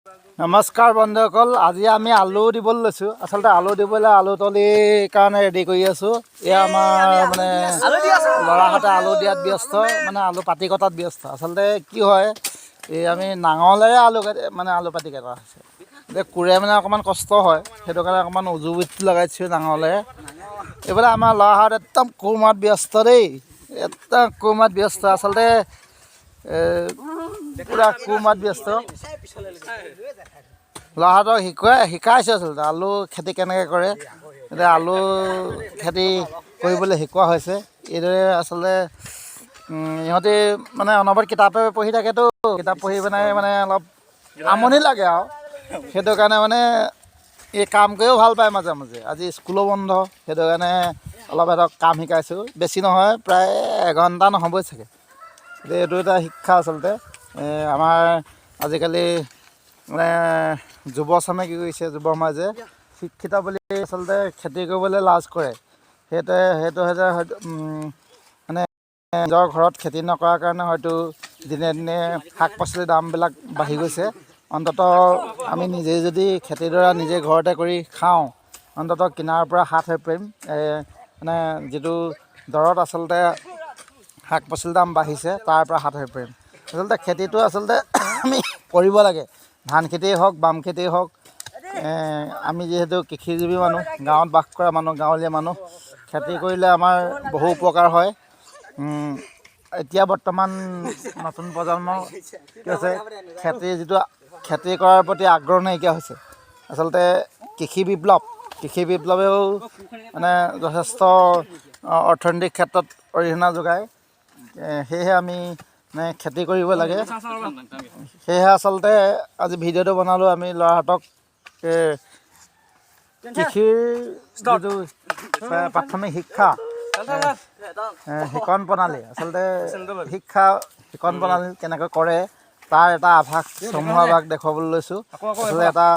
নমস্কাৰ বন্ধুসকল, আজি আমি আলু দিবলৈ লৈছোঁ। আচলতে আলু দিবলৈ আলু তলিৰ কাৰণে ৰেডি কৰি আছোঁ। এয়া আমাৰ মানে ল'ৰাহঁতে আলু দিয়াত ব্যস্ত, মানে আলু পাতি কটাত ব্যস্ত। আচলতে কি হয়, এই আমি নাঙলেৰে আলু পাতি কটা হৈছে। এতিয়া কোৰে মানে অকণমান কষ্ট হয়, সেইটো কাৰণে অকণমান উজু বিটটো লগাইছোঁ নাঙলেৰে। এইফালে আমাৰ ল'ৰাহঁত একদম কোৰ মৰাত ব্যস্ত দেই, একদম কোৰ মৰাত ব্যস্ত। আচলতে পুৰা কোৰ মৰাত ব্যস্ত। ল'ৰাহঁতক শিকাইছোঁ আচলতে আলু খেতি কেনেকৈ কৰে। এতিয়া আলু খেতি কৰিবলৈ শিকোৱা হৈছে। এইদৰে আচলতে ইহঁতি মানে অনবৰত কিতাপে পঢ়ি থাকেতো, কিতাপ পঢ়ি মানে অলপ আমনি লাগে আৰু সেইটো কাৰণে মানে এই কাম কৰিও ভাল পায় মাজে মাজে। আজি স্কুলো বন্ধ, সেইটো কাৰণে অলপ সিহঁতক কাম শিকাইছোঁ। বেছি নহয়, প্ৰায় এঘণ্টা নহ'বই চাগে। এতিয়া এইটো এটা শিক্ষা আচলতে। আমাৰ আজিকালি মানে যুৱচামে কি কৰিছে, যুৱ সমাজে শিক্ষিত বুলি আচলতে খেতি কৰিবলৈ লাজ কৰে। সেইটো হৈছে মানে নিজৰ ঘৰত খেতি নকৰাৰ কাৰণে হয়তো দিনে দিনে শাক পাচলিৰ দামবিলাক বাঢ়ি গৈছে। অন্ততঃ আমি নিজে যদি খেতিডৰা নিজে ঘৰতে কৰি খাওঁ, অন্ততঃ কিনাৰ পৰা হাত হৈ পাৰিম। মানে যিটো দৰত আচলতে শাক পাচলিৰ দাম বাঢ়িছে, তাৰ পৰা হাত হৈ পাৰিম। আচলতে খেতিটো আচলতে আমি কৰিব লাগে। ধান খেতিয়েই হওক, বাম খেতিয়েই হওক। আমি যিহেতু কৃষিজীৱী মানুহ, গাঁৱত বাস কৰা মানুহ, গাঁৱলীয়া মানুহ, খেতি কৰিলে আমাৰ বহু উপকাৰ হয়। এতিয়া বৰ্তমান নতুন প্ৰজন্ম কি হৈছে, খেতি কৰাৰ প্ৰতি আগ্ৰহ নাইকিয়া হৈছে। আচলতে কৃষি বিপ্লৱেও মানে যথেষ্ট অৰ্থনৈতিক ক্ষেত্ৰত অৰিহণা যোগায়। সেয়েহে আমি মানে খেতি কৰিব লাগে। সেয়েহে আচলতে আজি ভিডিঅ'টো বনালোঁ আমি ল'ৰাহঁতক কৃষিৰ যিটো প্ৰাথমিক শিক্ষা শিকন প্ৰণালী, আচলতে শিকন প্ৰণালী কেনেকৈ কৰে তাৰ এটা চমুৱা আভাস দেখুৱাবলৈ লৈছোঁ। আচলতে এটা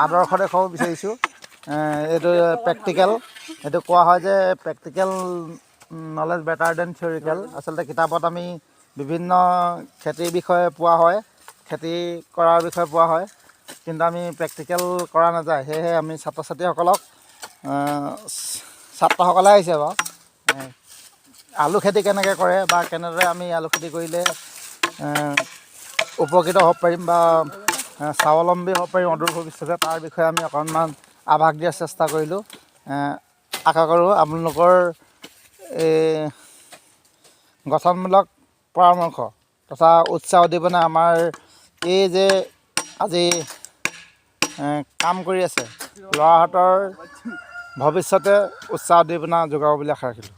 আদৰ্শ দেখুৱাব বিচাৰিছোঁ। এইটো প্ৰেক্টিকেল, এইটো কোৱা হয় যে practical knowledge better than theoretical. আচলতে কিতাপত আমি বিভিন্ন খেতিৰ বিষয়ে পোৱা হয়, খেতি কৰাৰ বিষয়ে পোৱা হয়, কিন্তু আমি প্ৰেক্টিকেল কৰা নাযায়। সেয়েহে আমি ছাত্ৰসকলে আহিছে বাৰু, আলু খেতি কেনেকৈ কৰে বা কেনেদৰে আমি আলু খেতি কৰিলে উপকৃত হ'ব পাৰিম বা স্বাৱলম্বী হ'ব পাৰিম অদূৰ ভৱিষ্যতে, তাৰ বিষয়ে আমি অকণমান আভাস দিয়াৰ চেষ্টা কৰিলোঁ। আশা কৰোঁ আপোনালোকৰ গঠনমূলক পৰামৰ্শ তথা উৎসাহ উদ্দীপনা আমাৰ এই যে আজি কাম কৰি আছে ল'ৰাহঁতৰ ভৱিষ্যতে উৎসাহ উদ্দীপনা যোগাব বুলি আশা ৰাখিলোঁ।